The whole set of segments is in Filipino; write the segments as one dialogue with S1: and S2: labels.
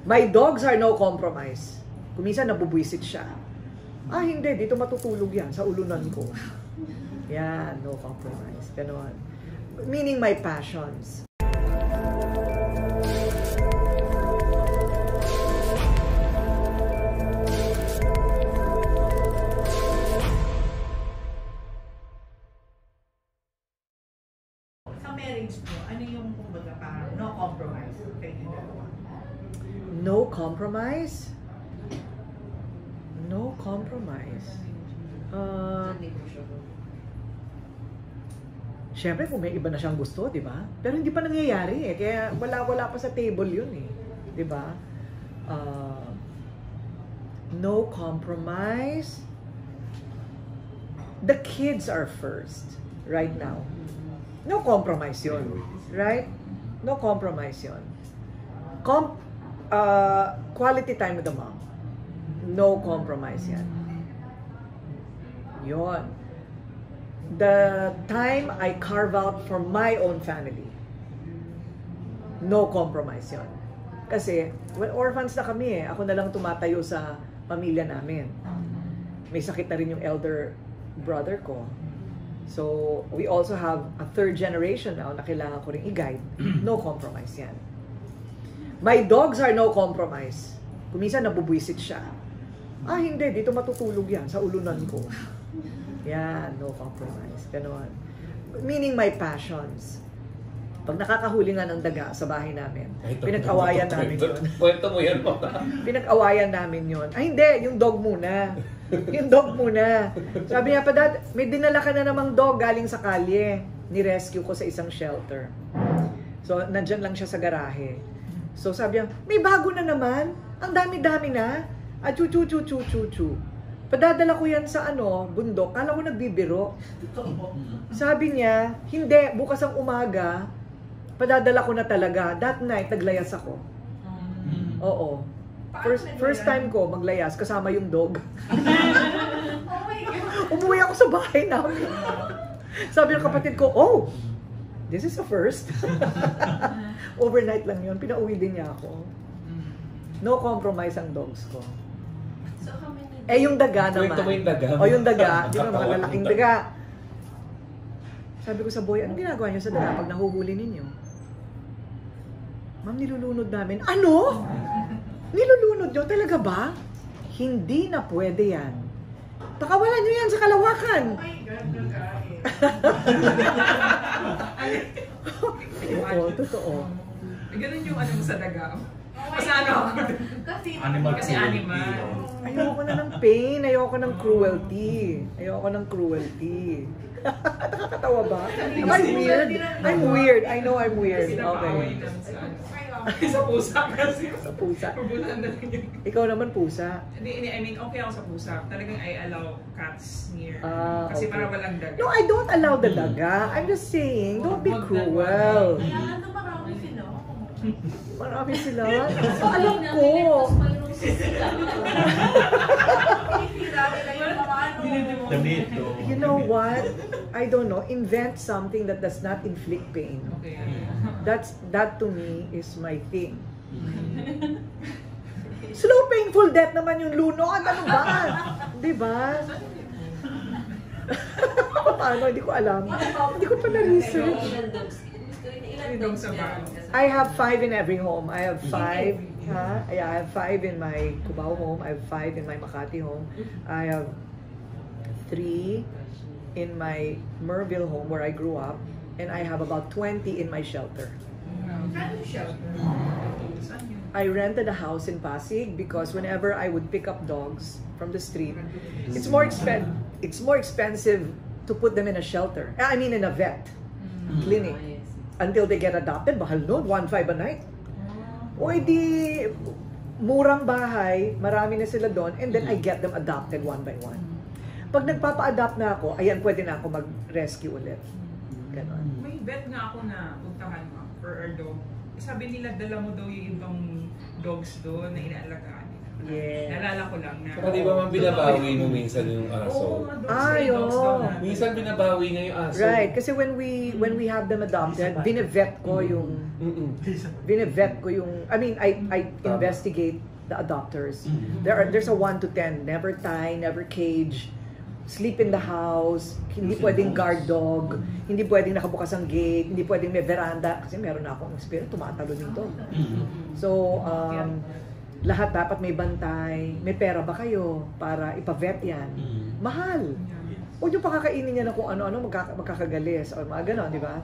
S1: My dogs are no compromise. Kuminsan nabubwisit siya. Hindi, dito matutulog yan sa ulunan ko. Yan, no compromise. Ganon. Meaning my passions.
S2: Sa marriage mo, ano yung kumbaga parang no compromise?
S1: No compromise? No compromise. Siyempre kung may iba na siyang gusto, di ba? Pero hindi pa nangyayari eh. Kaya wala pa sa table yun eh. Di ba? No compromise. The kids are first right now. No compromise yun. Right? No compromise yun. Quality time with the mom. No compromise yan. Yun. The time I carve out for my own family. No compromise yun. Kasi, when orphans na kami eh, ako na lang tumatayo sa pamilya namin. May sakit na rin yung elder brother ko. So, we also have a third generation now na kailangan ko rin i-guide. No compromise yan. My dogs are no compromise. Kuminsan nabubwisit siya. Hindi, dito matutulog yan sa ulunan ko. Yan, no compromise. Ganon. Meaning my passions. Pag nakakahuli nga ng daga sa bahay namin, pinag-awayan namin yun.
S3: Kwento mo yan, Mama.
S1: Pinag-awayan namin yun. Hindi, yung dog muna. Yung dog muna. Sabi niya pa, Dad, may dinala ka na namang dog galing sa kalye. Ni-rescue ko sa isang shelter. So, nandyan lang siya sa garahe. So, sabi niya, may bago na naman. Ang dami-dami na. Chu-chu-chu-chu-chu-chu. Padadala ko yan sa bundok. Kala ko nagbibiro. Sabi niya, hindi, bukas ang umaga, padadala ko na talaga. That night, naglayas ako. Oo. First time ko maglayas, kasama yung dog. Umuwi ako sa bahay namin. Sabi ng kapatid ko, this is a first. Overnight lang yun. Pinauwi din niya ako. No compromise ang dogs ko.
S4: So how many?
S1: Yung daga naman.
S3: Kwento mo yung daga.
S1: Yung daga. Di ba, mga lalaking daga. Sabi ko sa boy, anong ginagawa niyo sa daga pag nahuhuli ninyo? Ma'am, nilulunod namin. Ano? Nilulunod nyo? Talaga ba? Hindi na pwede yan. Pakawalan nyo yan sa kalawakan.
S2: Oh my God, nagkain.
S1: Oo, totoo.
S2: Ganun yung sa daga. Kasi
S3: Animal.
S1: Ayoko na ng pain. Ayoko ng cruelty. Ayoko ng cruelty. Nakakatawa ba? Am I weird? I'm weird. I know I'm weird. Okay.
S2: Sa pusa kasi.
S1: Sa pusa.
S2: Pupunan na lang yun.
S1: Ikaw naman pusa.
S2: I mean, okay ako sa pusa. Talagang I allow cats near.
S1: Okay.
S2: Kasi para walang daga.
S1: No, I don't allow the daga. I'm just saying, don't be cruel.
S4: Kaya marami sila.
S1: Marami sila. So, alam ko. You know what? I don't know. Invent something that does not inflict pain.
S2: Okay.
S1: That to me is my thing. Slow painful death naman yung lunod. Ano ba? Diba? Paano? Hindi ko alam. Hindi ko pa na-research. I have 5 in every home. I have 5. I have 5 in my Cubao home. I have 5 in my Makati home. I have 3 in my Merville home where I grew up. And I have about 20 in my shelter. I rented a house in Pasig because whenever I would pick up dogs from the street, it's more expensive to put them in a shelter. I mean in a vet clinic. Until they get adopted, bahal nun, 1.5 a night. O edi, murang bahay, marami na sila doon, and then I get them adopted one by one. Pag nagpapa-adopt na ako, ayan, pwede na ako mag-rescue ulit. Ganon.
S2: May vet nga ako na puntahan for a dog. Sabi nila, dala mo daw yung ibang dogs doon na inaalagaan nila.
S1: Yes.
S2: Nalala ko lang na.
S3: Saka di ba man binabawi mo minsan yung
S2: Oo,
S3: aso?
S1: Ay, oo.
S3: Minsan binabawi nga yung aso.
S1: Right, kasi when we have them adopted, binevet ko yung I mean, I investigate the adopters. There's a 1 to 10, never tie, never cage, sleep in the house, hindi pwedeng guard dog, hindi pwedeng nakabukas ang gate, hindi pwedeng may veranda kasi meron na akong experience tumatalo dito. So, lahat dapat may bantay. May pera ba kayo para ipa-vet yan? Mahal. Huwag yung pakakainin niya na kung ano-ano magkakagalis o mga ganon, di ba?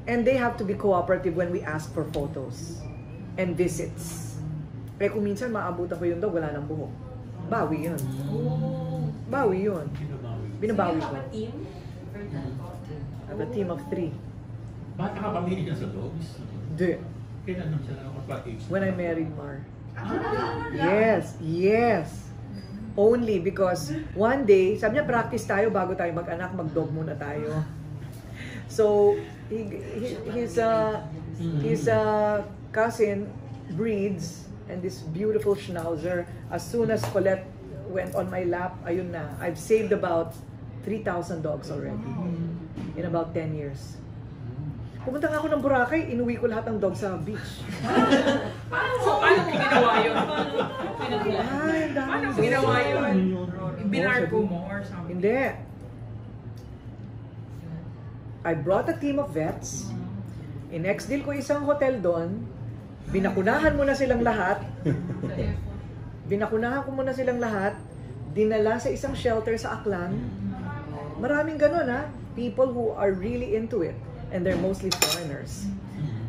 S1: And they have to be cooperative when we ask for photos and visits. Kaya kung minsan maabutan ko yung dog, wala nang buhok. Bawi yun. Bawi yun. Binabawi ko.
S4: So you have a team for that?
S1: I have a team of 3.
S5: Bakit nakapamili ka sa dogs?
S1: Hindi.
S5: Kailan nang sila nakapag-age?
S1: When I married Mar. Yes. Only because one day, sabi niya practice tayo bago tayo mag-anak, mag-dog muna tayo. So, his cousin breeds and this beautiful schnauzer. As soon as Colette went on my lap, ayun na. I've saved about 3,000 dogs already in about 10 years. Pumunta nga ako ng Boracay, inuwi ko lahat ng dogs sa beach.
S2: So, paano ginawa yun?
S1: Ay, ang dami.
S2: Paano ginawa yun? Binarko mo or something?
S1: Hindi. I brought a team of vets. In-ex-deal ko isang hotel doon. Binakunahan mo na silang lahat. Binakunahan ko muna silang lahat. Dinala sa isang shelter sa Aklan. Maraming ganun ha. People who are really into it. And they're mostly foreigners.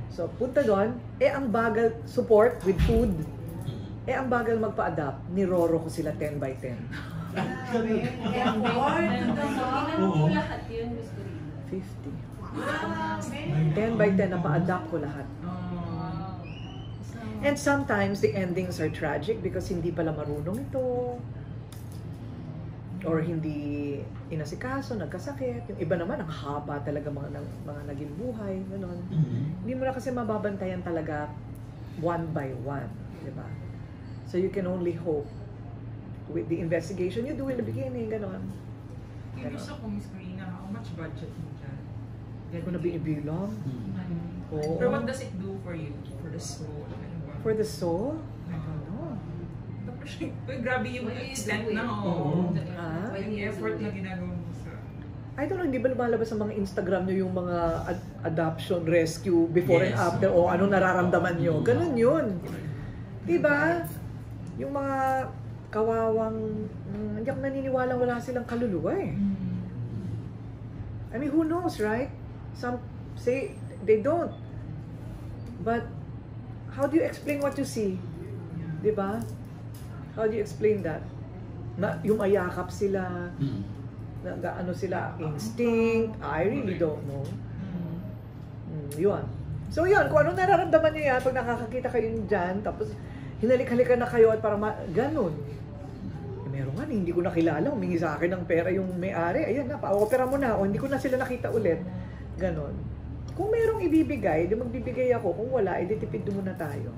S1: So, punta doon. Ang bagal support with food. Ang bagal magpa-adapt. Niroro ko sila 10 by 10.
S4: Ginanong lahat yun, Miss Corina.
S1: 50. 10 by 10 na pa-adapt ko lahat. And sometimes the endings are tragic because hindi pala marunong ito. Or hindi inasikaso, nagkasakit. Yung iba naman, ang haba talaga mga naging buhay. Ganon. Hindi mo na kasi mababantayan talaga one by one. Diba? So you can only hope with the investigation you do in the beginning. Ganon.
S2: Curious ako, Miss Corina, how much budget mo dyan?
S1: Hindi ko na binibilang. Oo.
S2: Pero what does it do for you? For the soul?
S1: For the soul? I don't know.
S2: Uy, grabe yung
S4: What do you
S2: extent
S4: do
S2: na,
S4: with-
S2: oh.
S1: Ah?
S4: Why do
S2: Yung
S4: you
S2: effort
S4: do
S2: na
S4: it?
S2: ginagawa mo sa...
S1: I don't know, hindi ba lumalabas sa mga Instagram nyo yung mga adoption, rescue, before and after, o anong nararamdaman nyo? Ganun yun. Diba? Yung mga kawawang, hindi ako naniniwala wala silang kaluluwa eh. I mean, who knows, right? Some say they don't. But, how do you explain what you see? Diba? How do you explain that? Na yung ayakap sila, ano sila, instinct, I really don't know. Yun. So yun, kung anong nararamdaman niyo yan, pag nakakakita kayo dyan, tapos hinalik-halikan na kayo at para ganun. Meron nga, hindi ko nakilala, humingi sa akin ng pera yung may-ari, ayan na, pa-opera mo na, o hindi ko na sila nakita ulit. Ganon. Kung merong ibibigay, di magbibigay ako. Kung wala, editipid mo na tayo.